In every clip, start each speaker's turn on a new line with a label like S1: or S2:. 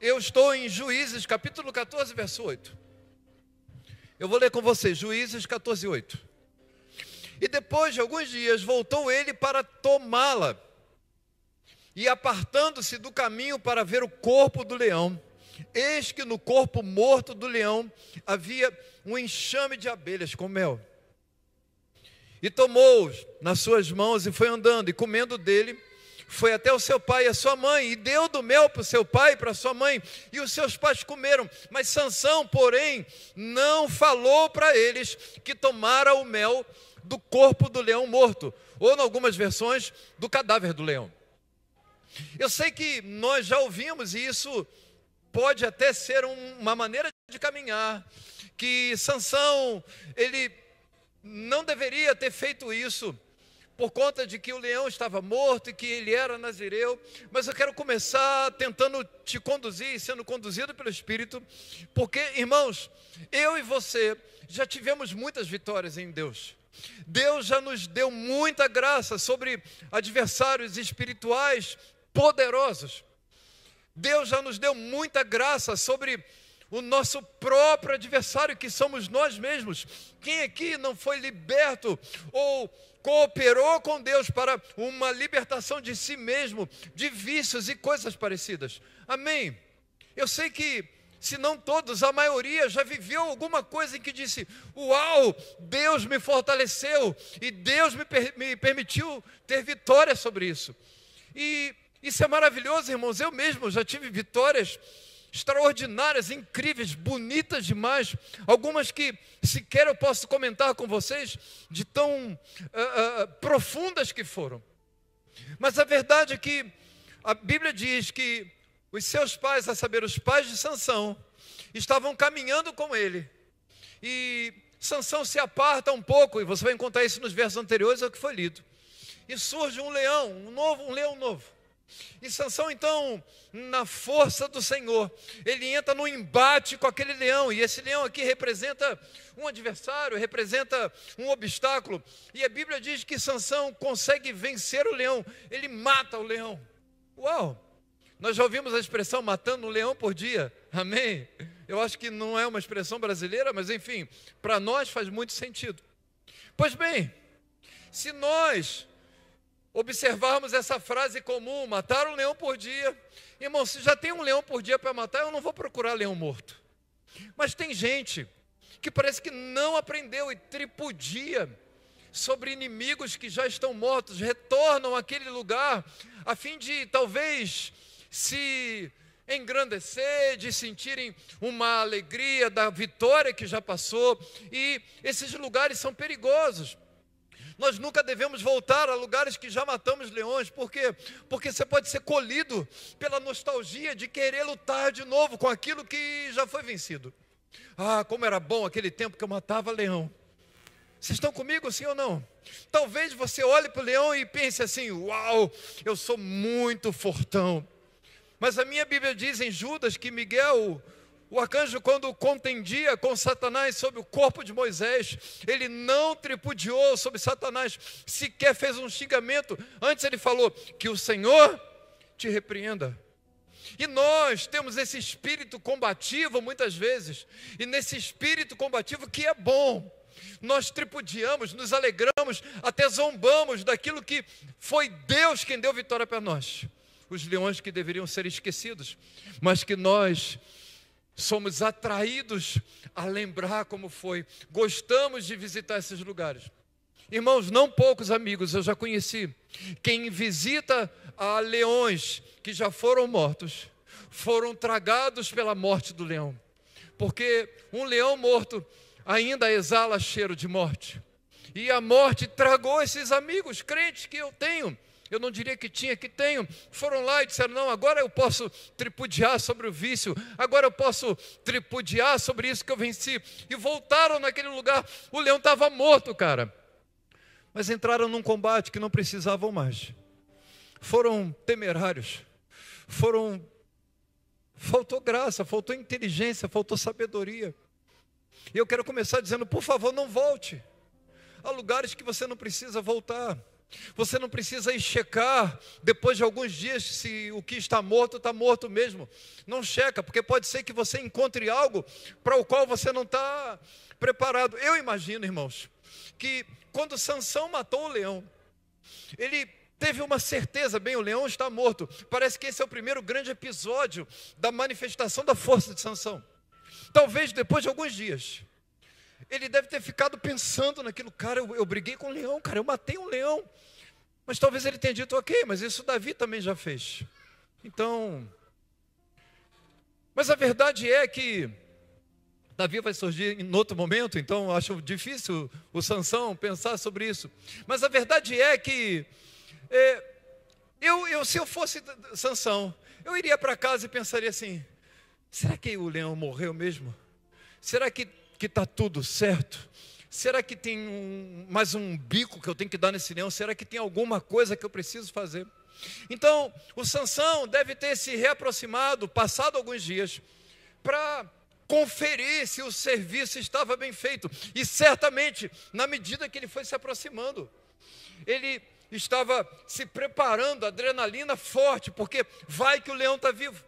S1: eu estou em Juízes, capítulo 14, verso 8. Eu vou ler com vocês, Juízes 14, 8. E depois de alguns dias, voltou ele para tomá-la. E apartando-se do caminho para ver o corpo do leão, eis que no corpo morto do leão havia um enxame de abelhas com mel. E tomou-os nas suas mãos e foi andando, e comendo dele, foi até o seu pai e a sua mãe, e deu do mel para o seu pai e para a sua mãe, e os seus pais comeram. Mas Sansão, porém, não falou para eles que tomara o mel do corpo do leão morto, ou em algumas versões, do cadáver do leão. Eu sei que nós já ouvimos, e isso pode até ser uma maneira de caminhar, que Sansão, ele não deveria ter feito isso, por conta de que o leão estava morto e que ele era nazireu. Mas eu quero começar tentando te conduzir, sendo conduzido pelo Espírito, porque, irmãos, eu e você já tivemos muitas vitórias em Deus. Deus já nos deu muita graça sobre adversários espirituais poderosos. Deus já nos deu muita graça sobre o nosso próprio adversário, que somos nós mesmos. Quem aqui não foi liberto ou cooperou com Deus para uma libertação de si mesmo, de vícios e coisas parecidas? Amém? Eu sei que, se não todos, a maioria já viveu alguma coisa em que disse: uau, Deus me fortaleceu e Deus me permitiu ter vitória sobre isso. E isso é maravilhoso, irmãos. Eu mesmo já tive vitórias extraordinárias, incríveis, bonitas demais, algumas que sequer eu posso comentar com vocês, de tão profundas que foram. Mas a verdade é que a Bíblia diz que os seus pais, a saber, os pais de Sansão, estavam caminhando com ele, e Sansão se aparta um pouco, e você vai encontrar isso nos versos anteriores ao que foi lido, e surge um leão, um leão novo. E Sansão, então, na força do Senhor, ele entra no embate com aquele leão, e esse leão aqui representa um adversário, representa um obstáculo, e a Bíblia diz que Sansão consegue vencer o leão, ele mata o leão. Uau! Nós já ouvimos a expressão matando um leão por dia, amém? Eu acho que não é uma expressão brasileira, mas enfim, para nós faz muito sentido. Pois bem, se nós observarmos essa frase comum, matar um leão por dia, irmão, se já tem um leão por dia para matar, eu não vou procurar leão morto. Mas tem gente que parece que não aprendeu e tripudia sobre inimigos que já estão mortos, retornam àquele lugar a fim de talvez se engrandecer, de sentirem uma alegria da vitória que já passou, e esses lugares são perigosos. Nós nunca devemos voltar a lugares que já matamos leões. Por quê? Porque você pode ser colhido pela nostalgia de querer lutar de novo com aquilo que já foi vencido. Ah, como era bom aquele tempo que eu matava leão. Vocês estão comigo, sim ou não? Talvez você olhe para o leão e pense assim: uau, eu sou muito fortão. Mas a minha Bíblia diz em Judas que Miguel, o arcanjo, quando contendia com Satanás sobre o corpo de Moisés, ele não tripudiou sobre Satanás, sequer fez um xingamento. Antes ele falou: que o Senhor te repreenda. E nós temos esse espírito combativo muitas vezes, e nesse espírito combativo que é bom, nós tripudiamos, nos alegramos, até zombamos daquilo que foi Deus quem deu vitória para nós. Os leões que deveriam ser esquecidos, mas que nós somos atraídos a lembrar como foi. Gostamos de visitar esses lugares. Irmãos, não poucos amigos eu já conheci, quem visita a leões que já foram mortos, foram tragados pela morte do leão. Porque um leão morto ainda exala cheiro de morte. E a morte tragou esses amigos crentes que eu tenho. Eu não diria que tinha, que tenho. Foram lá e disseram: não, agora eu posso tripudiar sobre o vício, agora eu posso tripudiar sobre isso que eu venci. E voltaram naquele lugar. O leão estava morto, cara. Mas entraram num combate que não precisavam mais. Foram temerários. Faltou graça, faltou inteligência, faltou sabedoria. E eu quero começar dizendo: por favor, não volte a lugares que você não precisa voltar. Você não precisa ir checar depois de alguns dias se o que está morto mesmo. Não checa, porque pode ser que você encontre algo para o qual você não está preparado. Eu imagino, irmãos, que quando Sansão matou o leão, ele teve uma certeza, bem, o leão está morto. Parece que esse é o primeiro grande episódio da manifestação da força de Sansão. Talvez depois de alguns dias, ele deve ter ficado pensando naquilo. Cara, eu briguei com um leão, cara, eu matei um leão. Mas talvez ele tenha dito, ok, mas isso Davi também já fez. Então, mas a verdade é que Davi vai surgir em outro momento, então acho difícil o Sansão pensar sobre isso. Mas a verdade é que se eu fosse Sansão, eu iria para casa e pensaria assim, será que o leão morreu mesmo? Será que está tudo certo? Será que tem mais um bico que eu tenho que dar nesse leão? Será que tem alguma coisa que eu preciso fazer? Então, o Sansão deve ter se reaproximado, passado alguns dias, para conferir se o serviço estava bem feito. E certamente, na medida que ele foi se aproximando, ele estava se preparando, adrenalina forte, porque vai que o leão está vivo.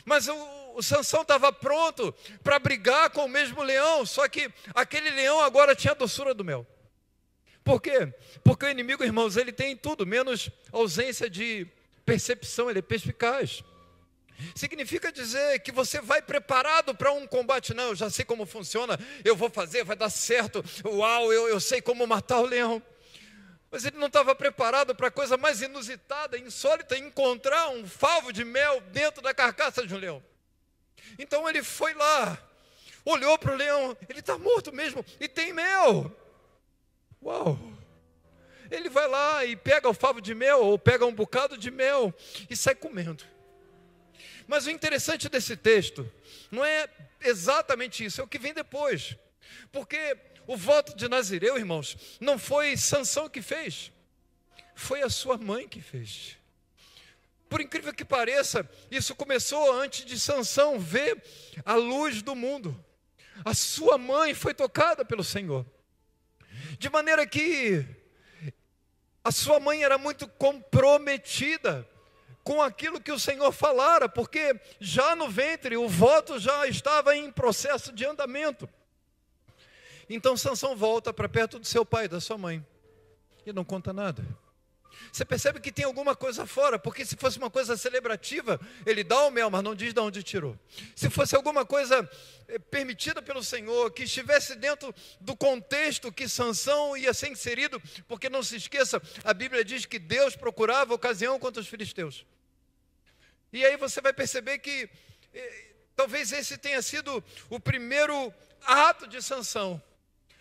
S1: Mas o Sansão estava pronto para brigar com o mesmo leão, só que aquele leão agora tinha a doçura do mel. Por quê? Porque o inimigo, irmãos, ele tem tudo, menos ausência de percepção, ele é perspicaz. Significa dizer que você vai preparado para um combate. Não, eu já sei como funciona, eu vou fazer, vai dar certo. Uau, eu sei como matar o leão. Mas ele não estava preparado para a coisa mais inusitada, insólita, encontrar um favo de mel dentro da carcaça de um leão. Então ele foi lá, olhou para o leão, ele está morto mesmo, e tem mel. Uau! Ele vai lá e pega o favo de mel, ou pega um bocado de mel, e sai comendo. Mas o interessante desse texto, não é exatamente isso, é o que vem depois. Porque o voto de Nazireu, irmãos, não foi Sansão que fez, foi a sua mãe que fez. Por incrível que pareça, isso começou antes de Sansão ver a luz do mundo. A sua mãe foi tocada pelo Senhor. De maneira que a sua mãe era muito comprometida com aquilo que o Senhor falara, porque já no ventre o voto já estava em processo de andamento. Então Sansão volta para perto do seu pai, da sua mãe, e não conta nada. Você percebe que tem alguma coisa fora, porque se fosse uma coisa celebrativa, ele dá o mel, mas não diz de onde tirou. Se fosse alguma coisa permitida pelo Senhor, que estivesse dentro do contexto que Sansão ia ser inserido, porque não se esqueça, a Bíblia diz que Deus procurava ocasião contra os filisteus. E aí você vai perceber que talvez esse tenha sido o primeiro ato de Sansão,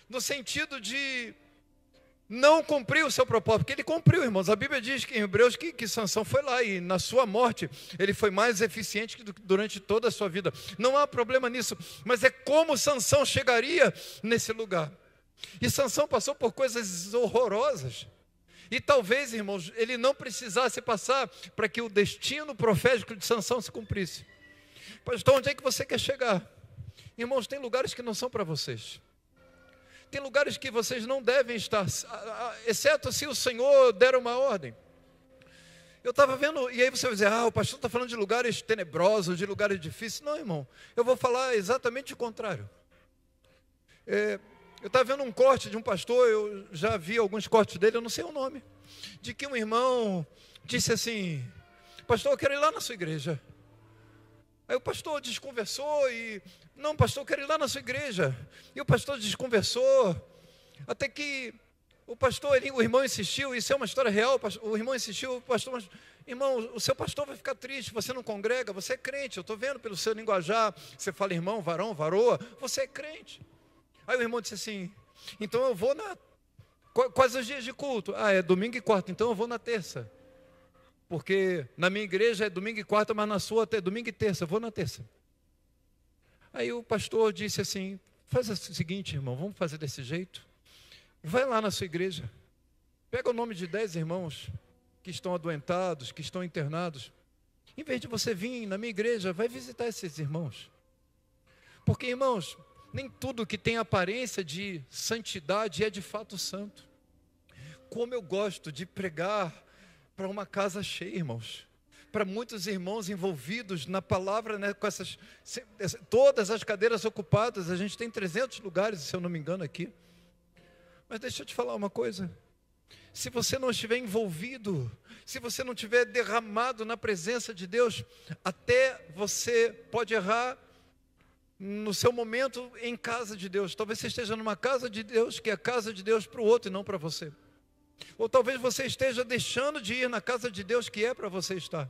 S1: no sentido de não cumprir o seu propósito, porque ele cumpriu, irmãos. A Bíblia diz que em Hebreus que Sansão foi lá e na sua morte ele foi mais eficiente que durante toda a sua vida. Não há problema nisso, mas é como Sansão chegaria nesse lugar. E Sansão passou por coisas horrorosas. E talvez, irmãos, ele não precisasse passar para que o destino profético de Sansão se cumprisse. Pastor, onde é que você quer chegar? Irmãos, tem lugares que não são para vocês. Tem lugares que vocês não devem estar, exceto se o Senhor der uma ordem. Eu estava vendo, e aí você vai dizer, o pastor está falando de lugares tenebrosos, de lugares difíceis. Não, irmão, eu vou falar exatamente o contrário. Eu estava vendo um corte de um pastor, eu já vi alguns cortes dele, eu não sei o nome, de que um irmão disse assim, pastor, eu quero ir lá na sua igreja. Aí o pastor desconversou e, não, pastor, eu quero ir lá na sua igreja. E o pastor desconversou, até que o irmão insistiu, isso é uma história real, o irmão insistiu, o pastor, mas, irmão, o seu pastor vai ficar triste, você não congrega, você é crente, eu estou vendo pelo seu linguajar, você fala irmão, varão, varoa, você é crente. Aí o irmão disse assim, então eu vou quais os dias de culto? É domingo e quarta, então eu vou na terça. Porque na minha igreja é domingo e quarta, mas na sua é domingo e terça, eu vou na terça. Aí o pastor disse assim, faz o seguinte, irmão, vamos fazer desse jeito. Vai lá na sua igreja, pega o nome de 10 irmãos que estão adoentados, que estão internados. Em vez de você vir na minha igreja, vai visitar esses irmãos. Porque, irmãos, nem tudo que tem aparência de santidade é de fato santo. como eu gosto de pregar para uma casa cheia, irmãos. Para muitos irmãos envolvidos na palavra, né, com todas as cadeiras ocupadas. A gente tem 300 lugares, se eu não me engano, aqui. Mas deixa eu te falar uma coisa. Se você não estiver envolvido, se você não estiver derramado na presença de Deus, até você pode errar no seu momento em casa de Deus. Talvez você esteja numa casa de Deus, que é a casa de Deus para o outro e não para você. Ou talvez você esteja deixando de ir na casa de Deus, que é para você estar.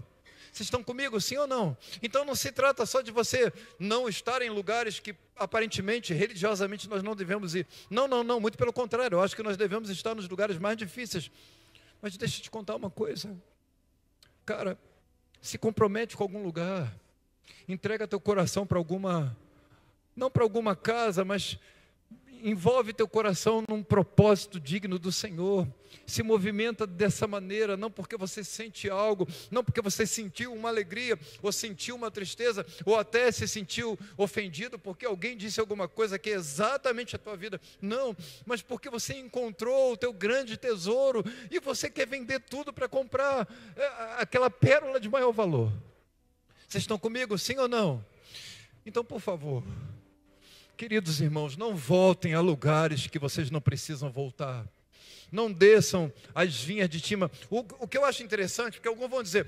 S1: Vocês estão comigo, sim ou não? Então não se trata só de você não estar em lugares que aparentemente, religiosamente, nós não devemos ir. Não, muito pelo contrário, eu acho que nós devemos estar nos lugares mais difíceis. Mas deixa eu te contar uma coisa. Cara, se compromete com algum lugar. Entrega teu coração para não para alguma casa, mas envolve teu coração num propósito digno do Senhor. Se movimenta dessa maneira, não porque você sente algo, não porque você sentiu uma alegria, ou sentiu uma tristeza, ou até se sentiu ofendido porque alguém disse alguma coisa que é exatamente a tua vida. Não, mas porque você encontrou o teu grande tesouro e você quer vender tudo para comprar aquela pérola de maior valor. Vocês estão comigo, sim ou não? Então, por favor, queridos irmãos, não voltem a lugares que vocês não precisam voltar. Não desçam as vinhas de Timna. O que eu acho interessante, porque alguns vão dizer,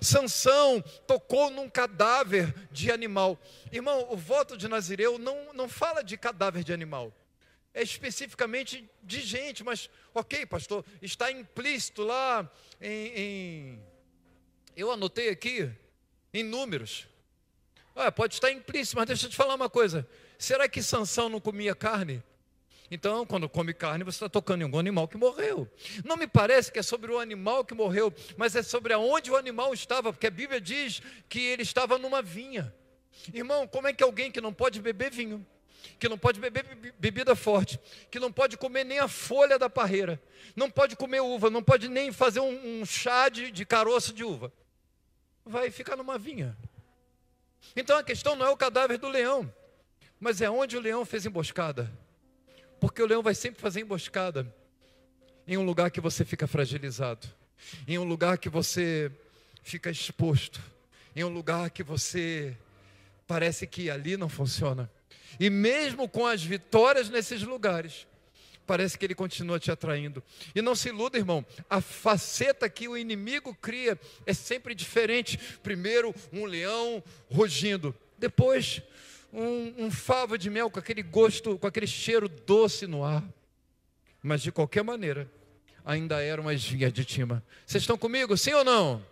S1: Sansão tocou num cadáver de animal. Irmão, o voto de Nazireu não fala de cadáver de animal. É especificamente de gente, mas, ok, pastor, está implícito lá eu anotei aqui, em Números. Pode estar implícito, mas deixa eu te falar uma coisa. Será que Sansão não comia carne? Então, quando come carne, você está tocando em algum animal que morreu. Não me parece que é sobre o animal que morreu, mas é sobre aonde o animal estava, porque a Bíblia diz que ele estava numa vinha. Irmão, como é que alguém que não pode beber vinho, que não pode beber bebida forte, que não pode comer nem a folha da parreira, não pode comer uva, não pode nem fazer um chá de caroço de uva, vai ficar numa vinha? Então a questão não é o cadáver do leão, mas é onde o leão fez emboscada. Porque o leão vai sempre fazer emboscada em um lugar que você fica fragilizado, em um lugar que você fica exposto, em um lugar que você parece que ali não funciona. E mesmo com as vitórias nesses lugares, parece que ele continua te atraindo. E não se iluda, irmão, a faceta que o inimigo cria é sempre diferente. Primeiro um leão rugindo, depois um favo de mel com aquele gosto, com aquele cheiro doce no ar. Mas de qualquer maneira, ainda eram as vinhas de Timna. Vocês estão comigo, sim ou não?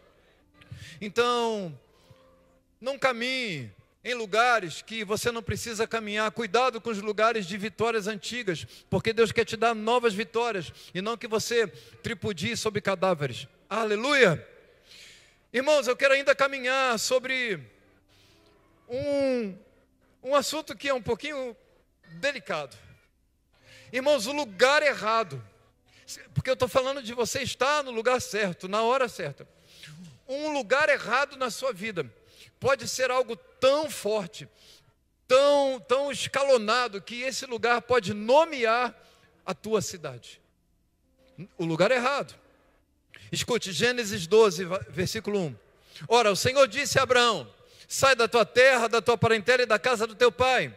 S1: Então, não caminhe em lugares que você não precisa caminhar. Cuidado com os lugares de vitórias antigas, porque Deus quer te dar novas vitórias, e não que você tripudie sobre cadáveres. Aleluia! Irmãos, eu quero ainda caminhar sobre um assunto que é um pouquinho delicado. Irmãos, o lugar errado, porque eu estou falando de você estar no lugar certo, na hora certa. Um lugar errado na sua vida pode ser algo tão forte, tão escalonado, que esse lugar pode nomear a tua cidade. O lugar errado. Escute, Gênesis 12, versículo 1. Ora, o Senhor disse a Abraão: sai da tua terra, da tua parentela e da casa do teu pai,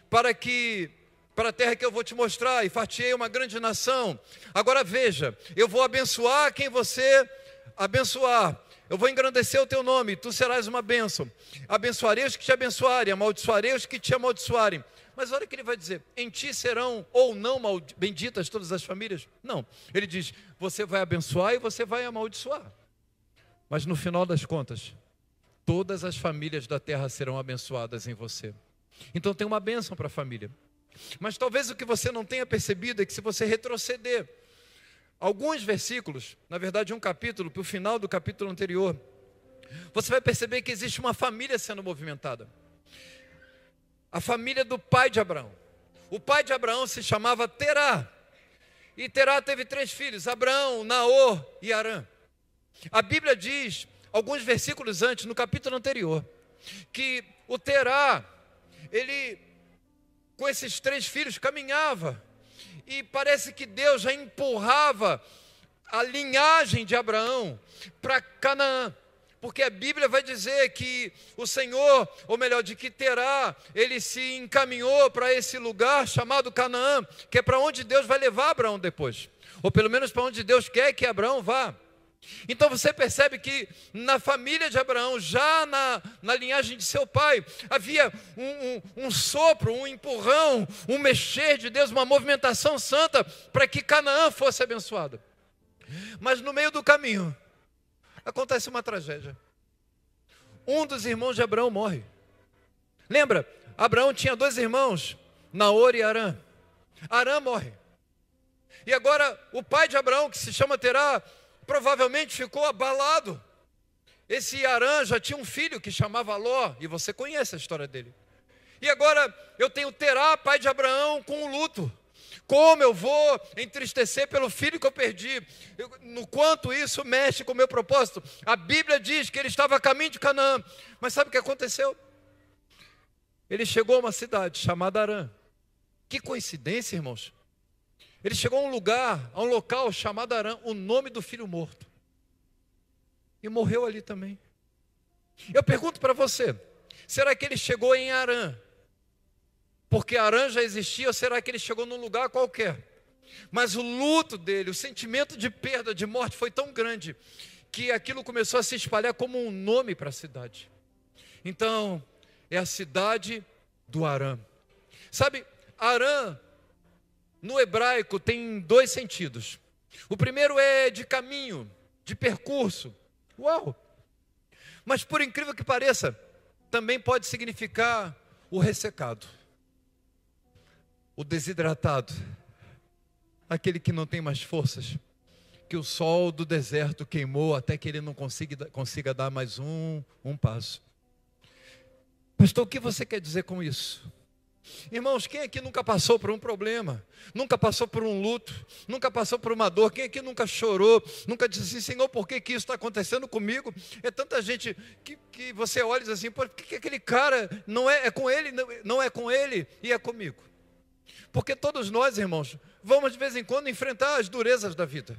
S1: para a terra que eu vou te mostrar, e far-te-ei uma grande nação. Agora veja, eu vou abençoar quem você abençoar. Eu vou engrandecer o teu nome, tu serás uma bênção. Abençoarei os que te abençoarem, amaldiçoarei os que te amaldiçoarem. Mas olha o que ele vai dizer: em ti serão ou não benditas todas as famílias? Não, ele diz, você vai abençoar e você vai amaldiçoar. Mas no final das contas, todas as famílias da terra serão abençoadas em você. Então tem uma bênção para a família. Mas talvez o que você não tenha percebido é que se você retroceder alguns versículos, na verdade um capítulo, para o final do capítulo anterior, você vai perceber que existe uma família sendo movimentada. A família do pai de Abraão. O pai de Abraão se chamava Terá. E Terá teve 3 filhos, Abraão, Naor e Arã. A Bíblia diz, alguns versículos antes, no capítulo anterior, que o Terá, ele, com esses 3 filhos, caminhava. e parece que Deus já empurrava a linhagem de Abraão para Canaã. Porque a Bíblia vai dizer que o Senhor, ou melhor, de que Terá, ele se encaminhou para esse lugar chamado Canaã, que é para onde Deus vai levar Abraão depois. Ou pelo menos para onde Deus quer que Abraão vá. Então você percebe que na família de Abraão, já na linhagem de seu pai, havia um sopro, um empurrão, um mexer de Deus, uma movimentação santa para que Canaã fosse abençoada. Mas no meio do caminho, acontece uma tragédia. Um dos irmãos de Abraão morre. Lembra? Abraão tinha 2 irmãos, Naor e Arã. Arã morre. E agora o pai de Abraão, que se chama Terá, provavelmente ficou abalado. Esse Arã já tinha um filho que chamava Ló, e você conhece a história dele. E agora eu tenho Terá, pai de Abraão, com um luto. Como eu vou entristecer pelo filho que eu perdi? No quanto isso mexe com o meu propósito? A Bíblia diz que ele estava a caminho de Canaã. Mas sabe o que aconteceu? Ele chegou a uma cidade chamada Arã. Que coincidência, irmãos. Ele chegou a um local chamado Arã, o nome do filho morto. E morreu ali também. Eu pergunto para você, será que ele chegou em Arã porque Arã já existia, ou será que ele chegou num lugar qualquer? Mas o luto dele, o sentimento de perda, de morte foi tão grande, que aquilo começou a se espalhar como um nome para a cidade. Então, é a cidade do Arã. Sabe, Arã, no hebraico, tem 2 sentidos. O primeiro é de caminho, de percurso. Uau! Mas por incrível que pareça, também pode significar o ressecado, o desidratado, aquele que não tem mais forças, que o sol do deserto queimou até que ele não consiga dar mais um passo. Pastor, o que você quer dizer com isso? Irmãos, quem aqui nunca passou por um problema, nunca passou por um luto, nunca passou por uma dor? Quem aqui nunca chorou, nunca disse assim: Senhor, por que isso está acontecendo comigo? É tanta gente que você olha e diz assim: por que aquele cara não é com ele, não é com ele e é comigo? Porque todos nós, irmãos, vamos de vez em quando enfrentar as durezas da vida.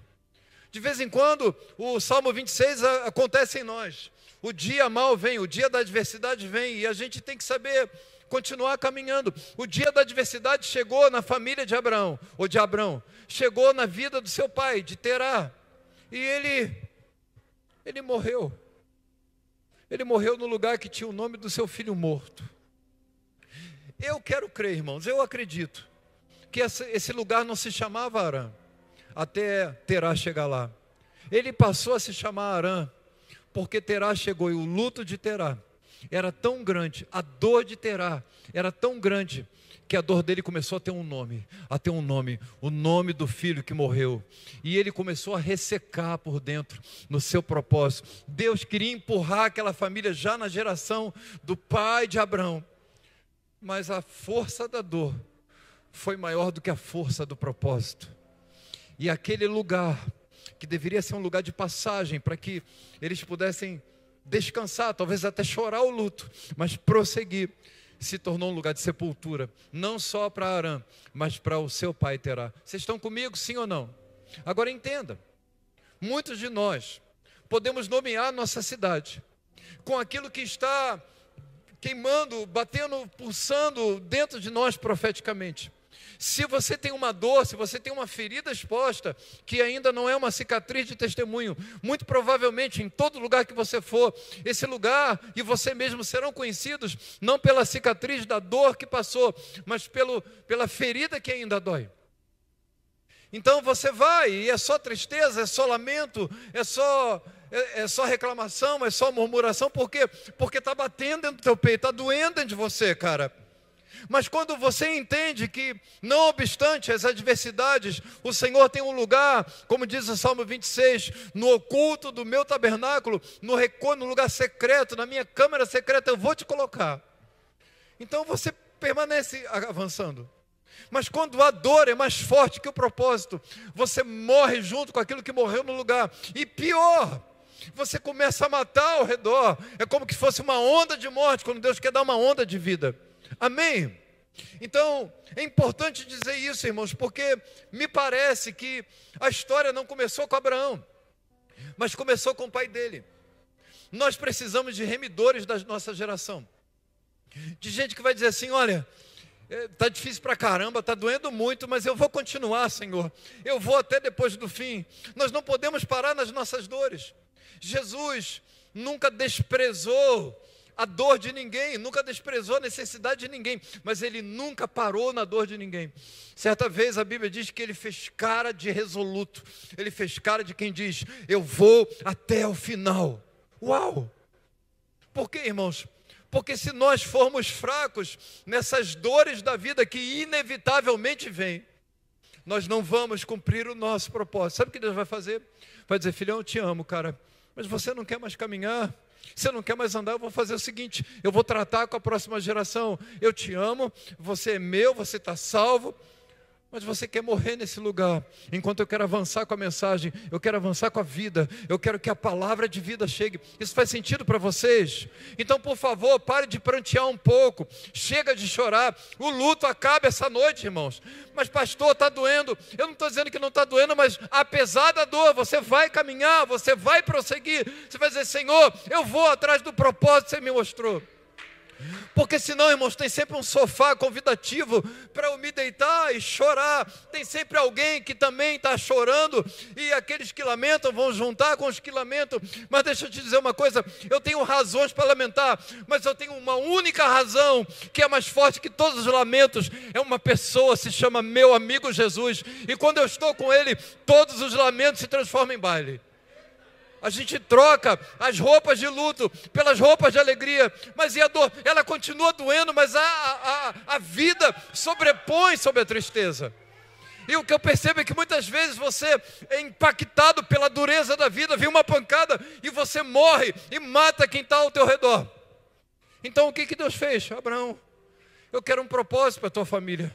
S1: De vez em quando o Salmo 26 acontece em nós. O dia mau vem, o dia da adversidade vem, e a gente tem que saber continuar caminhando. O dia da adversidade chegou na família de Abraão, ou de Abrão, chegou na vida do seu pai, de Terá, e ele morreu. Ele morreu no lugar que tinha o nome do seu filho morto. Eu quero crer, irmãos, eu acredito que esse lugar não se chamava Arã, até Terá chegar lá. Ele passou a se chamar Arã, porque Terá chegou, e o luto de Terá era tão grande, a dor de Terá era tão grande, que a dor dele começou a ter um nome, o nome do filho que morreu, e ele começou a ressecar por dentro, no seu propósito. Deus queria empurrar aquela família já na geração do pai de Abraão, mas a força da dor foi maior do que a força do propósito, e aquele lugar, que deveria ser um lugar de passagem, para que eles pudessem descansar, talvez até chorar o luto, mas prosseguir, se tornou um lugar de sepultura, não só para Arã, mas para o seu pai Terá. Vocês estão comigo, sim ou não? Agora entenda, muitos de nós podemos nomear nossa cidade com aquilo que está queimando, batendo, pulsando dentro de nós profeticamente. Se você tem uma dor, se você tem uma ferida exposta, que ainda não é uma cicatriz de testemunho, muito provavelmente em todo lugar que você for, esse lugar e você mesmo serão conhecidos, não pela cicatriz da dor que passou, mas pela ferida que ainda dói. Então você vai, e é só tristeza, é só lamento, é só reclamação, é só murmuração. Por quê? Porque está batendo dentro do teu peito, está doendo dentro de você, cara. Mas quando você entende que, não obstante as adversidades, o Senhor tem um lugar, como diz o Salmo 26, no oculto do meu tabernáculo, no lugar secreto, na minha câmara secreta, eu vou te colocar. Então você permanece avançando. Mas quando a dor é mais forte que o propósito, você morre junto com aquilo que morreu no lugar. E pior, você começa a matar ao redor. É como que fosse uma onda de morte, quando Deus quer dar uma onda de vida. Amém? Então, é importante dizer isso, irmãos, porque me parece que a história não começou com Abraão, mas começou com o pai dele. Nós precisamos de remidores da nossa geração, de gente que vai dizer assim: olha, está difícil pra caramba, está doendo muito, mas eu vou continuar, Senhor, eu vou até depois do fim. Nós não podemos parar nas nossas dores. Jesus nunca desprezou a dor de ninguém, nunca desprezou a necessidade de ninguém, mas ele nunca parou na dor de ninguém. Certa vez a Bíblia diz que ele fez cara de resoluto, ele fez cara de quem diz: eu vou até o final. Uau! Por quê, irmãos? Porque se nós formos fracos nessas dores da vida que inevitavelmente vêm, nós não vamos cumprir o nosso propósito. Sabe o que Deus vai fazer? Vai dizer: filhão, eu te amo, cara, mas você não quer mais caminhar, você não quer mais andar, eu vou fazer o seguinte, eu vou tratar com a próxima geração. Eu te amo, você é meu, você está salvo, mas você quer morrer nesse lugar, enquanto eu quero avançar com a mensagem, eu quero avançar com a vida, eu quero que a palavra de vida chegue. Isso faz sentido para vocês? Então, por favor, pare de prantear um pouco, chega de chorar, o luto acaba essa noite, irmãos. Mas pastor, está doendo. Eu não estou dizendo que não está doendo, mas apesar da dor, você vai caminhar, você vai prosseguir, você vai dizer: Senhor, eu vou atrás do propósito que você me mostrou. Porque senão, irmãos, tem sempre um sofá convidativo para eu me deitar e chorar. Tem sempre alguém que também está chorando, e aqueles que lamentam vão juntar com os que lamentam. Mas deixa eu te dizer uma coisa: eu tenho razões para lamentar, mas eu tenho uma única razão que é mais forte que todos os lamentos. É uma pessoa, se chama meu amigo Jesus, e quando eu estou com ele, todos os lamentos se transformam em baile. A gente troca as roupas de luto pelas roupas de alegria, mas e a dor? Ela continua doendo, mas a vida sobrepõe sobre a tristeza. E o que eu percebo é que muitas vezes você é impactado pela dureza da vida, vem uma pancada e você morre e mata quem está ao teu redor. Então o que Deus fez? Abraão, eu quero um propósito para a tua família.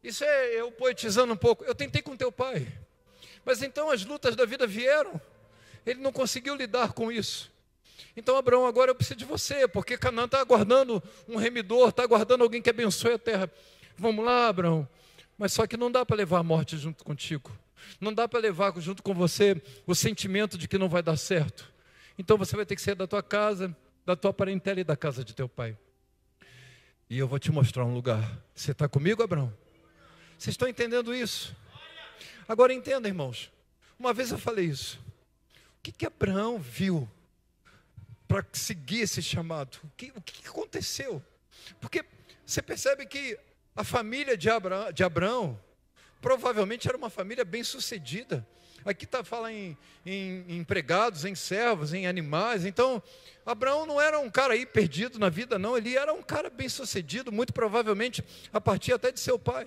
S1: Isso é eu poetizando um pouco. Eu tentei com teu pai, mas então as lutas da vida vieram. Ele não conseguiu lidar com isso. Então, Abraão, agora eu preciso de você, porque Canaã está aguardando um remidor, está aguardando alguém que abençoe a terra. Vamos lá, Abraão. Mas só que não dá para levar a morte junto contigo. Não dá para levar junto com você o sentimento de que não vai dar certo. Então você vai ter que sair da tua casa, da tua parentela e da casa de teu pai. E eu vou te mostrar um lugar. Você está comigo, Abraão? Vocês estão entendendo isso? Agora entenda, irmãos. Uma vez eu falei isso. O que Abraão viu para seguir esse chamado? O que aconteceu? Porque você percebe que a família de Abraão provavelmente era uma família bem sucedida. Aqui fala em empregados, em servos, em animais. Então, Abraão não era um cara aí perdido na vida, não. Ele era um cara bem sucedido, muito provavelmente a partir até de seu pai.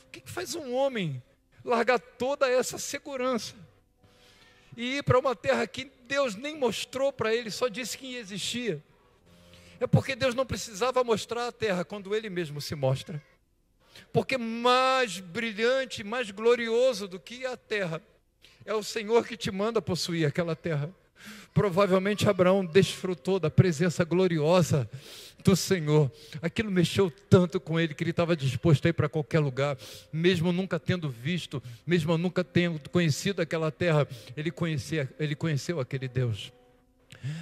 S1: O que faz um homem largar toda essa segurança e ir para uma terra que Deus nem mostrou para ele, só disse que existia? É porque Deus não precisava mostrar a terra quando Ele mesmo se mostra. Porque mais brilhante, mais glorioso do que a terra, é o Senhor que te manda possuir aquela terra. Provavelmente Abraão desfrutou da presença gloriosa do Senhor. Aquilo mexeu tanto com ele que ele estava disposto a ir para qualquer lugar, mesmo nunca tendo visto, mesmo nunca tendo conhecido aquela terra, ele conheceu aquele Deus.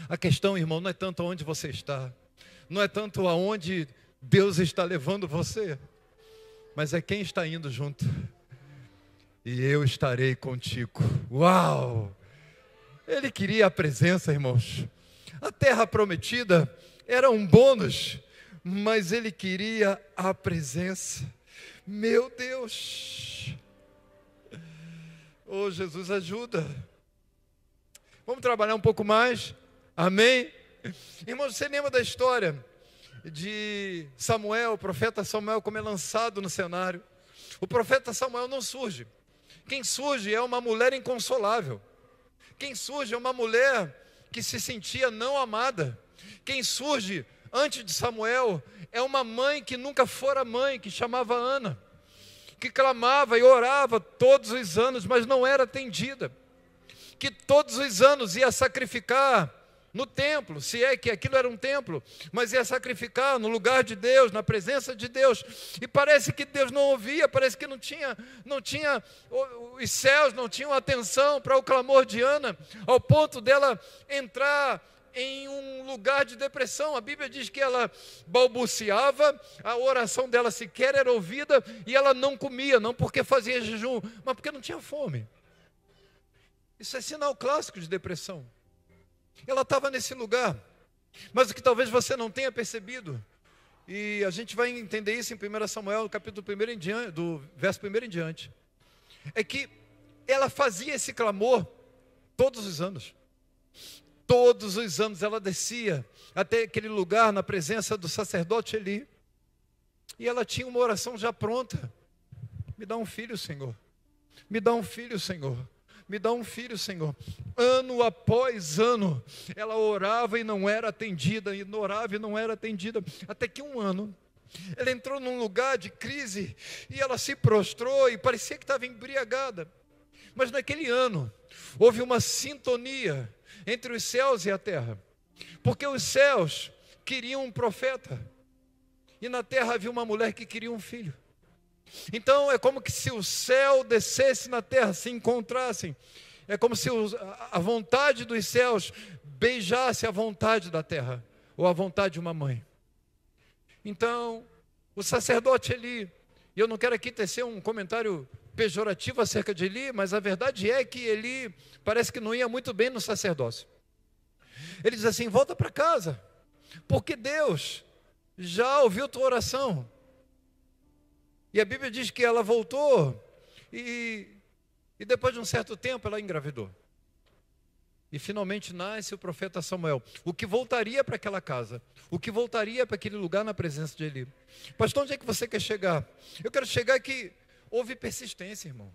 S1: A questão, irmão, não é tanto onde você está, não é tanto aonde Deus está levando você, mas é quem está indo junto. E eu estarei contigo. Uau! Ele queria a presença, irmãos. A terra prometida era um bônus, mas ele queria a presença. Meu Deus! Oh, Jesus, ajuda. Vamos trabalhar um pouco mais? Amém? Irmãos, você lembra da história de Samuel, o profeta Samuel, como é lançado no cenário? O profeta Samuel não surge. Quem surge é uma mulher inconsolável. Quem surge é uma mulher que se sentia não amada. Quem surge antes de Samuel é uma mãe que nunca fora mãe, que chamava Ana, que clamava e orava todos os anos, mas não era atendida, que todos os anos ia sacrificar no templo, se é que aquilo era um templo, mas ia sacrificar no lugar de Deus, na presença de Deus, e parece que Deus não ouvia, parece que não tinha, os céus não tinham atenção para o clamor de Ana, ao ponto dela entrar em um lugar de depressão. A Bíblia diz que ela balbuciava, a oração dela sequer era ouvida, e ela não comia, não porque fazia jejum, mas porque não tinha fome. Isso é sinal clássico de depressão. Ela estava nesse lugar, mas o que talvez você não tenha percebido, e a gente vai entender isso em 1 Samuel, capítulo 1 em diante, do verso 1 em diante, é que ela fazia esse clamor todos os anos. Todos os anos ela descia até aquele lugar na presença do sacerdote Eli, e ela tinha uma oração já pronta: me dá um filho, Senhor, me dá um filho, Senhor, me dá um filho, Senhor. Ano após ano, ela orava e não era atendida, e orava e não era atendida, até que um ano, ela entrou num lugar de crise, e ela se prostrou, e parecia que estava embriagada, mas naquele ano, houve uma sintonia entre os céus e a terra, porque os céus queriam um profeta, e na terra havia uma mulher que queria um filho. Então é como que se o céu descesse na terra, se encontrassem. É como se a vontade dos céus beijasse a vontade da terra, ou a vontade de uma mãe. Então, o sacerdote Eli, e eu não quero aqui tecer um comentário pejorativo acerca de Eli, mas a verdade é que Eli parece que não ia muito bem no sacerdócio. Ele diz assim: volta para casa, porque Deus já ouviu tua oração. E a Bíblia diz que ela voltou, e depois de um certo tempo ela engravidou. E finalmente nasce o profeta Samuel, o que voltaria para aquela casa, o que voltaria para aquele lugar na presença de Eli. Pastor, onde é que você quer chegar? Eu quero chegar que houve persistência, irmão.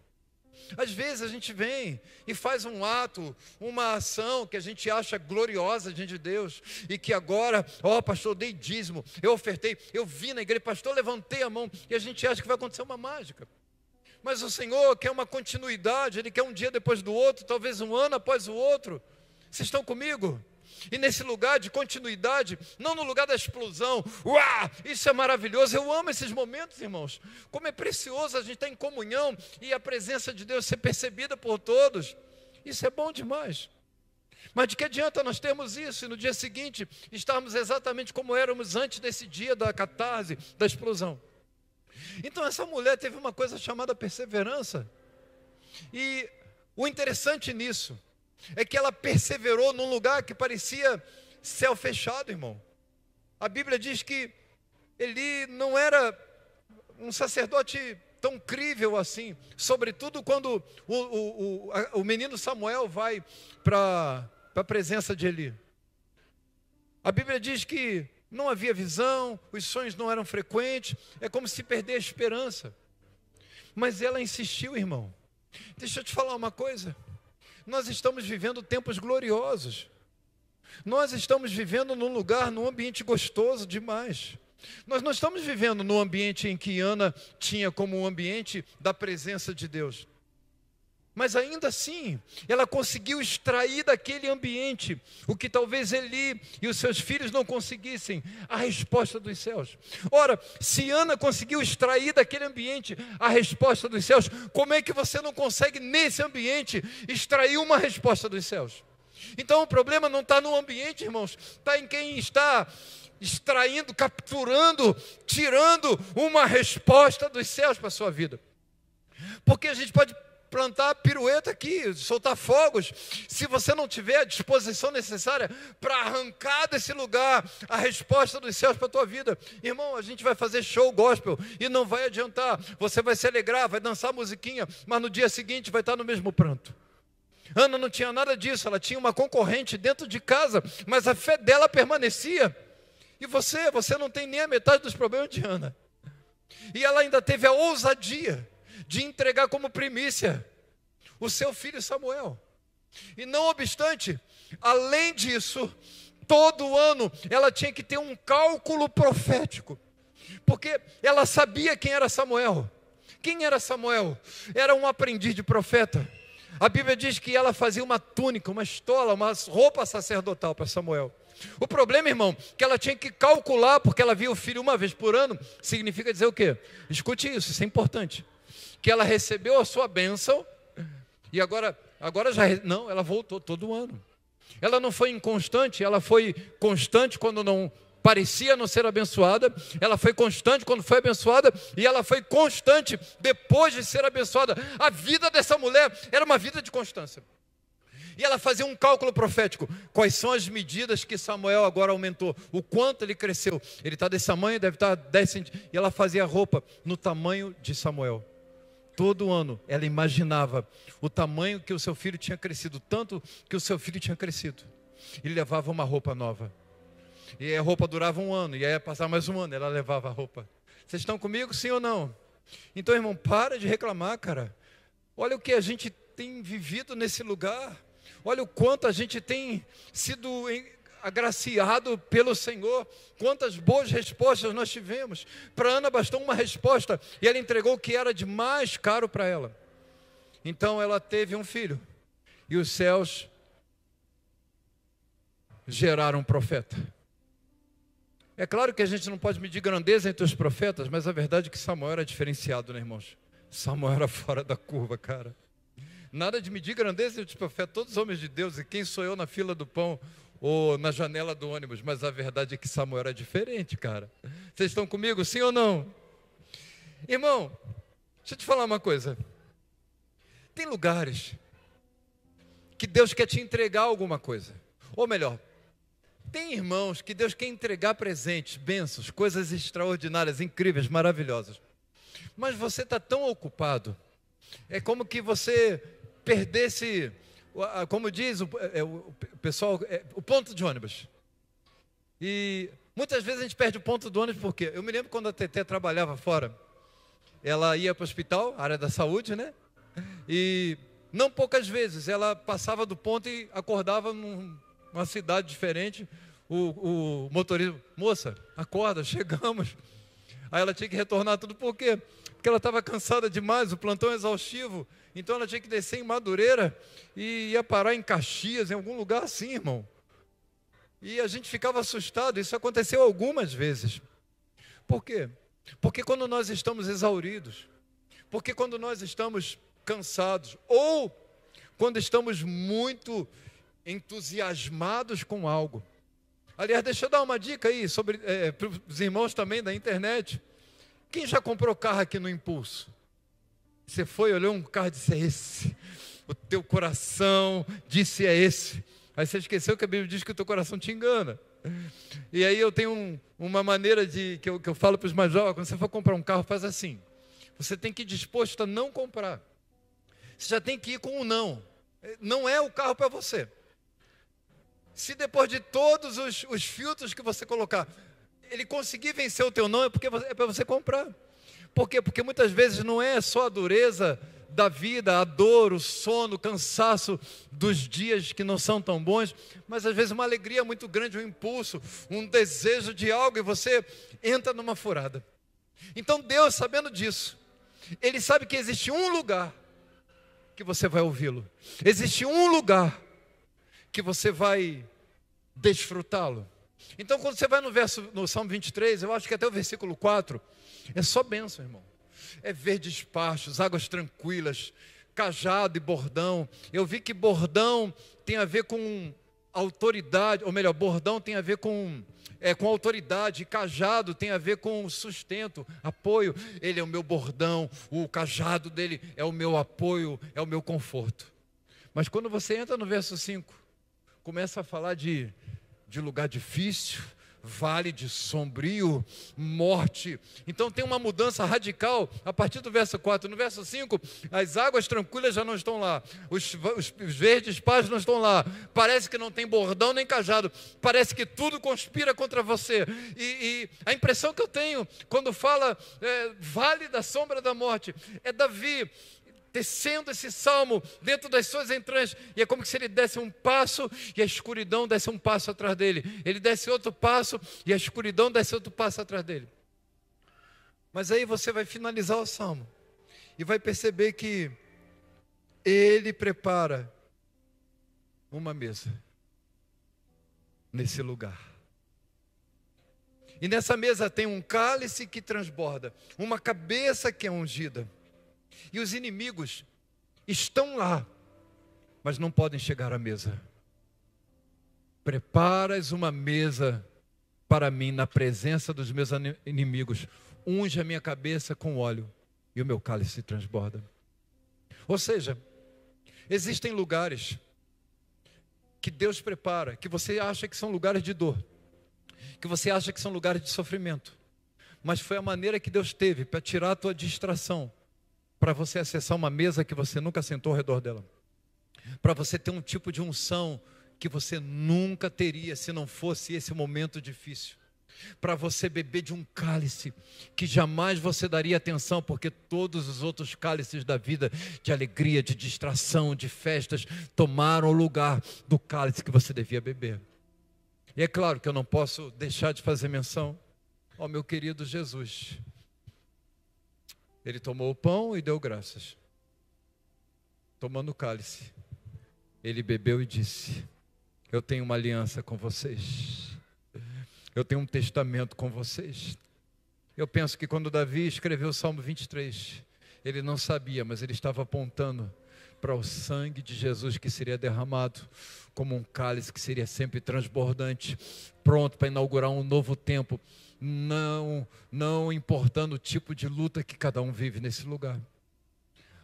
S1: Às vezes a gente vem e faz um ato, uma ação que a gente acha gloriosa diante de Deus, e que agora, pastor, eu dei dízimo, eu ofertei, eu vim na igreja, pastor, levantei a mão, e a gente acha que vai acontecer uma mágica. Mas o Senhor quer uma continuidade, Ele quer um dia depois do outro, talvez um ano após o outro. Vocês estão comigo? E nesse lugar de continuidade, não no lugar da explosão, isso é maravilhoso, eu amo esses momentos, irmãos. Como é precioso a gente estar em comunhão e a presença de Deus ser percebida por todos. Isso é bom demais. Mas de que adianta nós termos isso e no dia seguinte estarmos exatamente como éramos antes desse dia da catarse, da explosão? Então essa mulher teve uma coisa chamada perseverança. E o interessante nisso é que ela perseverou num lugar que parecia céu fechado, irmão. A Bíblia diz que ele não era um sacerdote tão crível assim, sobretudo quando o menino Samuel vai para a presença de Eli. A Bíblia diz que não havia visão, os sonhos não eram frequentes, é como se perder a esperança. Mas ela insistiu, irmão. Deixa eu te falar uma coisa. Nós estamos vivendo tempos gloriosos. Nós estamos vivendo num lugar, num ambiente gostoso demais. Nós não estamos vivendo no ambiente em que Ana tinha como um ambiente da presença de Deus. Mas ainda assim, ela conseguiu extrair daquele ambiente o que talvez Eli e os seus filhos não conseguissem, a resposta dos céus. Ora, se Ana conseguiu extrair daquele ambiente a resposta dos céus, como é que você não consegue nesse ambiente extrair uma resposta dos céus? Então o problema não está no ambiente, irmãos, está em quem está extraindo, capturando, tirando uma resposta dos céus para a sua vida. Porque a gente pode plantar pirueta aqui, soltar fogos, se você não tiver a disposição necessária para arrancar desse lugar a resposta dos céus para a tua vida. Irmão, a gente vai fazer show gospel e não vai adiantar, você vai se alegrar, vai dançar musiquinha, mas no dia seguinte vai estar no mesmo pranto. Ana não tinha nada disso, ela tinha uma concorrente dentro de casa, mas a fé dela permanecia. E você não tem nem a metade dos problemas de Ana. E ela ainda teve a ousadia de entregar como primícia o seu filho Samuel. E não obstante, além disso, todo ano ela tinha que ter um cálculo profético, porque ela sabia quem era Samuel. Quem era Samuel? Era um aprendiz de profeta. A Bíblia diz que ela fazia uma túnica, uma estola, uma roupa sacerdotal para Samuel. O problema, irmão, que ela tinha que calcular, porque ela via o filho uma vez por ano, significa dizer o quê? Escute isso é importante. Que ela recebeu a sua bênção, e agora não, ela voltou todo ano. Ela não foi inconstante, ela foi constante quando não parecia não ser abençoada, ela foi constante quando foi abençoada, e ela foi constante depois de ser abençoada. A vida dessa mulher era uma vida de constância. E ela fazia um cálculo profético. Quais são as medidas que Samuel agora aumentou? O quanto ele cresceu? Ele está desse tamanho, deve estar 10 centímetros. E ela fazia a roupa no tamanho de Samuel. Todo ano ela imaginava o tamanho que o seu filho tinha crescido, tanto que o seu filho tinha crescido. E levava uma roupa nova. E a roupa durava um ano, e aí ia passar mais um ano, ela levava a roupa. Vocês estão comigo, sim ou não? Então, irmão, para de reclamar, cara. Olha o que a gente tem vivido nesse lugar. Olha o quanto a gente tem sido agraciado pelo Senhor. Quantas boas respostas nós tivemos. Para Ana bastou uma resposta, e ela entregou o que era de mais caro para ela. Então ela teve um filho, e os céus geraram um profeta. É claro que a gente não pode medir grandeza entre os profetas, mas a verdade é que Samuel era diferenciado, né, irmãos? Samuel era fora da curva, cara. Nada de medir grandeza entre os profetas, todos os homens de Deus, e quem sou eu na fila do pão ou na janela do ônibus, mas a verdade é que Samuel era diferente, cara. Vocês estão comigo, sim ou não? Irmão, deixa eu te falar uma coisa. Tem lugares que Deus quer te entregar alguma coisa, ou melhor, tem irmãos que Deus quer entregar presentes, bênçãos, coisas extraordinárias, incríveis, maravilhosas. Mas você está tão ocupado, é como que você perdesse, como diz o pessoal, o ponto de ônibus. E muitas vezes a gente perde o ponto do ônibus, porque eu me lembro quando a Tetê trabalhava fora, ela ia para o hospital, área da saúde, né? E não poucas vezes ela passava do ponto e acordava numa cidade diferente. O motorista, moça, acorda, chegamos. Aí ela tinha que retornar tudo, por quê? Porque ela estava cansada demais, o plantão exaustivo. Então ela tinha que descer em Madureira e ia parar em Caxias, em algum lugar assim, irmão. E a gente ficava assustado, isso aconteceu algumas vezes. Por quê? Porque quando nós estamos exauridos, porque quando nós estamos cansados, ou quando estamos muito entusiasmados com algo. Aliás, deixa eu dar uma dica aí para os irmãos também da internet. Quem já comprou carro aqui no impulso? Você foi, olhou um carro e disse, é esse. O teu coração disse, é esse. Aí você esqueceu que a Bíblia diz que o teu coração te engana. E aí eu tenho uma maneira que eu falo para os mais jovens, quando você for comprar um carro, faz assim. Você tem que ir disposto a não comprar. Você já tem que ir com um não. Não é o carro para você. Se depois de todos os filtros que você colocar, ele conseguir vencer o teu não, é para você comprar. Por quê? Porque muitas vezes não é só a dureza da vida, a dor, o sono, o cansaço dos dias que não são tão bons, mas às vezes uma alegria muito grande, um impulso, um desejo de algo, e você entra numa furada. Então Deus, sabendo disso, Ele sabe que existe um lugar que você vai ouvi-lo. Existe um lugar que você vai desfrutá-lo. Então, quando você vai no Salmo 23, eu acho que até o versículo 4, é só bênção, irmão. É verdes pastos, águas tranquilas, cajado e bordão. Eu vi que bordão tem a ver com autoridade, ou melhor, bordão tem a ver com autoridade, cajado tem a ver com sustento, apoio. Ele é o meu bordão, o cajado dele é o meu apoio, é o meu conforto. Mas quando você entra no verso 5, começa a falar de lugar difícil, vale de sombrio, morte. Então tem uma mudança radical a partir do verso 4. No verso 5, as águas tranquilas já não estão lá, os verdes pastos não estão lá, parece que não tem bordão nem cajado, parece que tudo conspira contra você. E a impressão que eu tenho quando fala vale da sombra da morte, é Davi tecendo esse salmo dentro das suas entranhas, e é como se ele desse um passo e a escuridão desse um passo atrás dele, ele desse outro passo e a escuridão desse outro passo atrás dele. Mas aí você vai finalizar o salmo e vai perceber que Ele prepara uma mesa nesse lugar. E nessa mesa tem um cálice que transborda, uma cabeça que é ungida. E os inimigos estão lá, mas não podem chegar à mesa. Preparas uma mesa para mim na presença dos meus inimigos. Unge a minha cabeça com óleo e o meu cálice transborda. Ou seja, existem lugares que Deus prepara, que você acha que são lugares de dor, que você acha que são lugares de sofrimento, mas foi a maneira que Deus teve para tirar a tua distração, para você acessar uma mesa que você nunca sentou ao redor dela, para você ter um tipo de unção que você nunca teria se não fosse esse momento difícil, para você beber de um cálice que jamais você daria atenção, porque todos os outros cálices da vida, de alegria, de distração, de festas, tomaram o lugar do cálice que você devia beber. E é claro que eu não posso deixar de fazer menção ao meu querido Jesus. Ele tomou o pão e deu graças. Tomando o cálice, ele bebeu e disse: eu tenho uma aliança com vocês. Eu tenho um testamento com vocês. Eu penso que quando Davi escreveu o Salmo 23, ele não sabia, mas ele estava apontando para o sangue de Jesus que seria derramado como um cálice que seria sempre transbordante, pronto para inaugurar um novo tempo, não importando o tipo de luta que cada um vive nesse lugar.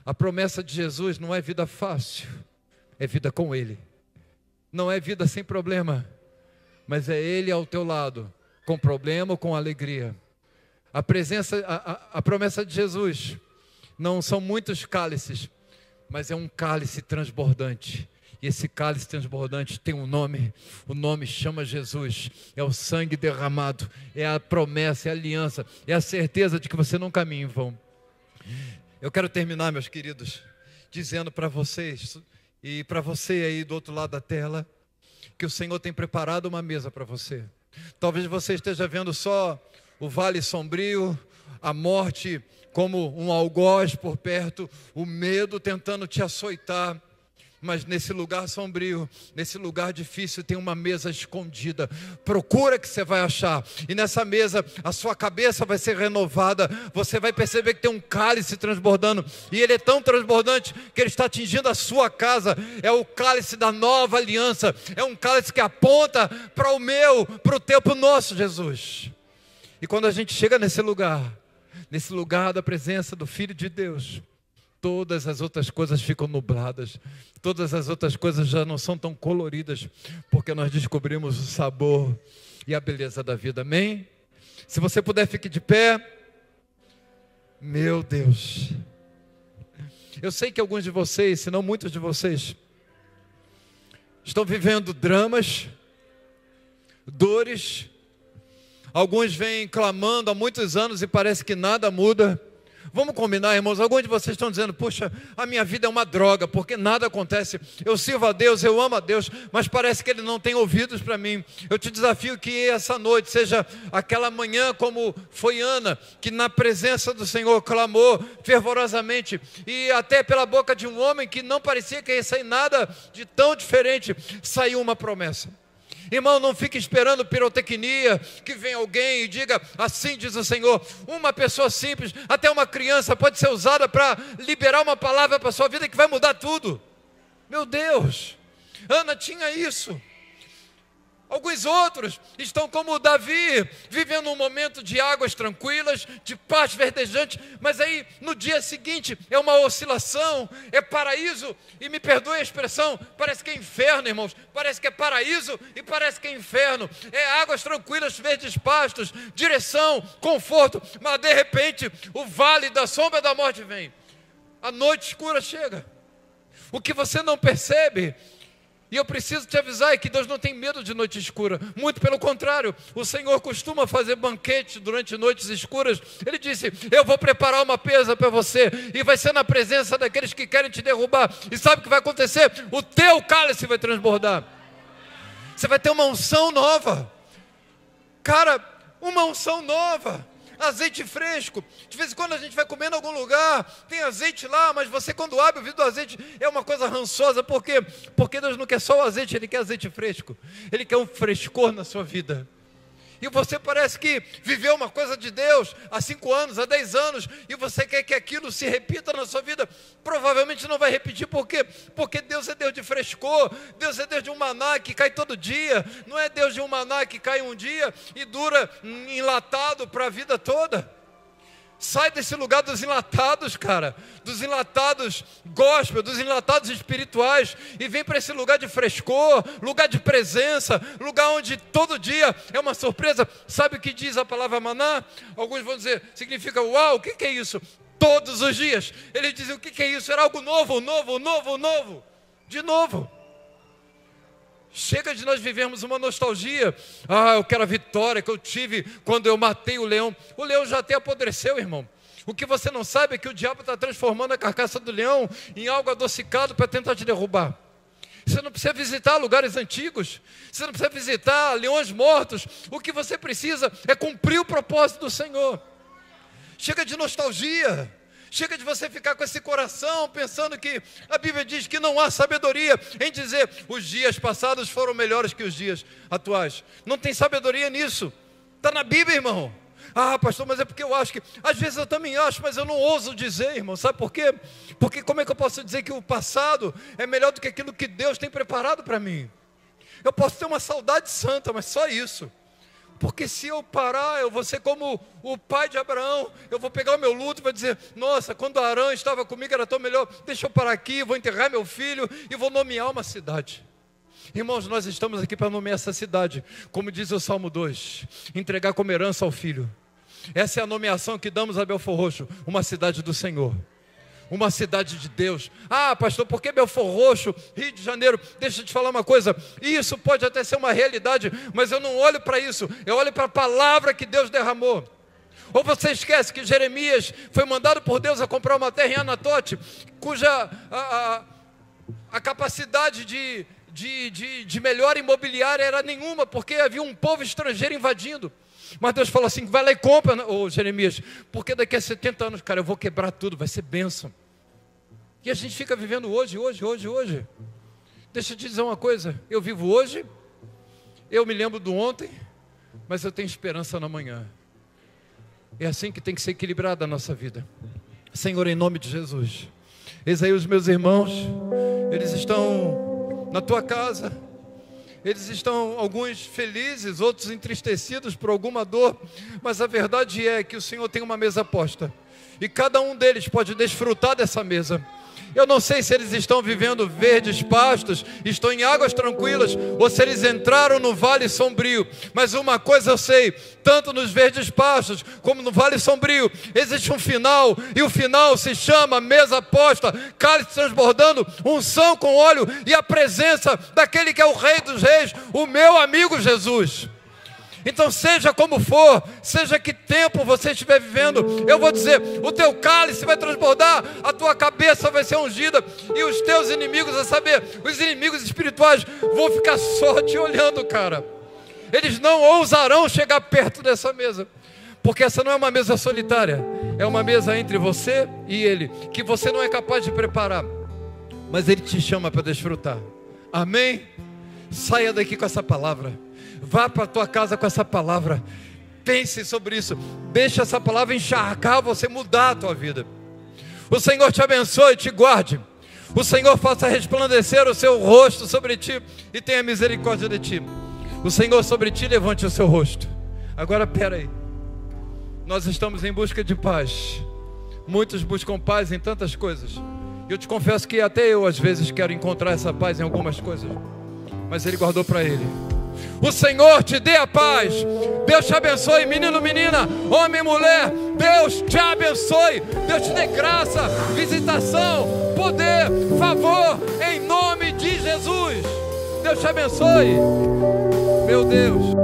S1: A promessa de Jesus não é vida fácil, é vida com Ele. Não é vida sem problema, mas é Ele ao teu lado, com problema ou com alegria. A promessa de Jesus não são muitos cálices, mas é um cálice transbordante. E esse cálice transbordante tem um nome, o nome chama Jesus, é o sangue derramado, é a promessa, é a aliança, é a certeza de que você não caminha em vão. Eu quero terminar, meus queridos, dizendo para vocês, e para você aí do outro lado da tela, que o Senhor tem preparado uma mesa para você. Talvez você esteja vendo só o vale sombrio, a morte como um algoz por perto, o medo tentando te açoitar. Mas nesse lugar sombrio, nesse lugar difícil, tem uma mesa escondida. Procura que você vai achar. E nessa mesa, a sua cabeça vai ser renovada. Você vai perceber que tem um cálice transbordando. E ele é tão transbordante que ele está atingindo a sua casa. É o cálice da nova aliança. É um cálice que aponta para o meu, para o teu, para o nosso Jesus. E quando a gente chega nesse lugar da presença do Filho de Deus, todas as outras coisas ficam nubladas, todas as outras coisas já não são tão coloridas, porque nós descobrimos o sabor e a beleza da vida, amém? Se você puder, fique de pé. Meu Deus, eu sei que alguns de vocês, se não muitos de vocês, estão vivendo dramas, dores. Alguns vêm clamando há muitos anos e parece que nada muda. Vamos combinar, irmãos, alguns de vocês estão dizendo: puxa, a minha vida é uma droga, porque nada acontece. Eu sirvo a Deus, eu amo a Deus, mas parece que Ele não tem ouvidos para mim. Eu te desafio que essa noite seja aquela manhã como foi Ana, que na presença do Senhor clamou fervorosamente, e até pela boca de um homem que não parecia que ia sair nada de tão diferente, saiu uma promessa. Irmão, não fique esperando pirotecnia, que venha alguém e diga: assim diz o Senhor. Uma pessoa simples, até uma criança, pode ser usada para liberar uma palavra para a sua vida que vai mudar tudo. Meu Deus, Ana tinha isso. Alguns outros estão como Davi, vivendo um momento de águas tranquilas, de paz verdejante, mas aí no dia seguinte é uma oscilação, é paraíso, e me perdoe a expressão, parece que é inferno, irmãos, parece que é paraíso e parece que é inferno, é águas tranquilas, verdes pastos, direção, conforto, mas de repente o vale da sombra da morte vem, a noite escura chega, o que você não percebe. E eu preciso te avisar que Deus não tem medo de noite escura. Muito pelo contrário, o Senhor costuma fazer banquete durante noites escuras. Ele disse: eu vou preparar uma mesa para você, e vai ser na presença daqueles que querem te derrubar. E sabe o que vai acontecer? O teu cálice vai transbordar. Você vai ter uma unção nova. Cara, uma unção nova. azeite fresco. De vez em quando a gente vai comer em algum lugar, tem azeite lá, mas você quando abre o vidro do azeite é uma coisa rançosa. Por quê? Porque Deus não quer só o azeite, Ele quer azeite fresco. Ele quer um frescor na sua vida. E você parece que viveu uma coisa de Deus há 5 anos, há 10 anos, e você quer que aquilo se repita na sua vida. Provavelmente não vai repetir, por quê? Porque Deus é Deus de frescor, Deus é Deus de um maná que cai todo dia, não é Deus de um maná que cai um dia e dura enlatado para a vida toda. Sai desse lugar dos enlatados, cara, dos enlatados gospel, dos enlatados espirituais, e vem para esse lugar de frescor, lugar de presença, lugar onde todo dia é uma surpresa. Sabe o que diz a palavra maná? Alguns vão dizer, significa uau, o que é isso? Todos os dias. Eles dizem, o que é isso? Era algo novo, de novo. Chega de nós vivermos uma nostalgia. Eu quero a vitória que eu tive quando eu matei o leão. O leão já até apodreceu, irmão. O que você não sabe é que o diabo está transformando a carcaça do leão em algo adocicado para tentar te derrubar. Você não precisa visitar lugares antigos, você não precisa visitar leões mortos. O que você precisa é cumprir o propósito do Senhor. Chega de nostalgia. Chega de você ficar com esse coração pensando que a Bíblia diz que não há sabedoria em dizer os dias passados foram melhores que os dias atuais. Não tem sabedoria nisso. Está na Bíblia, irmão. Pastor, mas é porque eu acho que... Às vezes eu também acho, mas eu não ouso dizer, irmão. Sabe por quê? Porque como é que eu posso dizer que o passado é melhor do que aquilo que Deus tem preparado para mim? Eu posso ter uma saudade santa, mas só isso. Porque se eu parar, eu vou ser como o pai de Abraão. Eu vou pegar o meu luto e vou dizer, nossa, quando Arã estava comigo era tão melhor. Deixa eu parar aqui, vou enterrar meu filho e vou nomear uma cidade. Irmãos, nós estamos aqui para nomear essa cidade. Como diz o Salmo 2, entregar como herança ao filho. Essa é a nomeação que damos a Belfor Roxo, uma cidade do Senhor. Uma cidade de Deus. Pastor, por que Belfor Roxo, Rio de Janeiro? Deixa eu te falar uma coisa. Isso pode até ser uma realidade, mas eu não olho para isso. Eu olho para a palavra que Deus derramou. Ou você esquece que Jeremias foi mandado por Deus a comprar uma terra em Anatote, cuja a capacidade de melhor imobiliária era nenhuma, porque havia um povo estrangeiro invadindo. Mas Deus falou assim, vai lá e compra, Jeremias, porque daqui a 70 anos, cara, eu vou quebrar tudo, vai ser bênção. E a gente fica vivendo hoje. Deixa eu te dizer uma coisa, eu vivo hoje, eu me lembro do ontem, mas eu tenho esperança no amanhã. É assim que tem que ser equilibrada a nossa vida. Senhor, em nome de Jesus, eis aí os meus irmãos, eles estão na tua casa. Eles estão, alguns felizes, outros entristecidos por alguma dor, mas a verdade é que o Senhor tem uma mesa posta, e cada um deles pode desfrutar dessa mesa. Eu não sei se eles estão vivendo verdes pastos, estão em águas tranquilas, ou se eles entraram no vale sombrio. Mas uma coisa eu sei, tanto nos verdes pastos, como no vale sombrio, existe um final, e o final se chama mesa posta, cálice transbordando, unção com óleo, e a presença daquele que é o Rei dos Reis, o meu amigo Jesus. Então seja como for, seja que tempo você estiver vivendo, eu vou dizer, o teu cálice vai transbordar, a tua cabeça vai ser ungida, e os teus inimigos, a saber, os inimigos espirituais, vão ficar só te olhando, cara. Eles não ousarão chegar perto dessa mesa, porque essa não é uma mesa solitária, é uma mesa entre você e Ele, que você não é capaz de preparar, mas Ele te chama para desfrutar. Amém? Saia daqui com essa palavra. Vá para a tua casa com essa palavra. Pense sobre isso. Deixa essa palavra encharcar você, mudar a tua vida. O Senhor te abençoe e te guarde. O Senhor faça resplandecer o seu rosto sobre ti e tenha misericórdia de ti. O Senhor sobre ti levante o seu rosto. Agora espera aí. Nós estamos em busca de paz. Muitos buscam paz em tantas coisas. Eu te confesso que até eu às vezes quero encontrar essa paz em algumas coisas, mas Ele guardou para Ele. O Senhor te dê a paz. Deus te abençoe, menino, menina, homem, mulher. Deus te abençoe. Deus te dê graça, visitação, poder, favor, em nome de Jesus. Deus te abençoe. Meu Deus.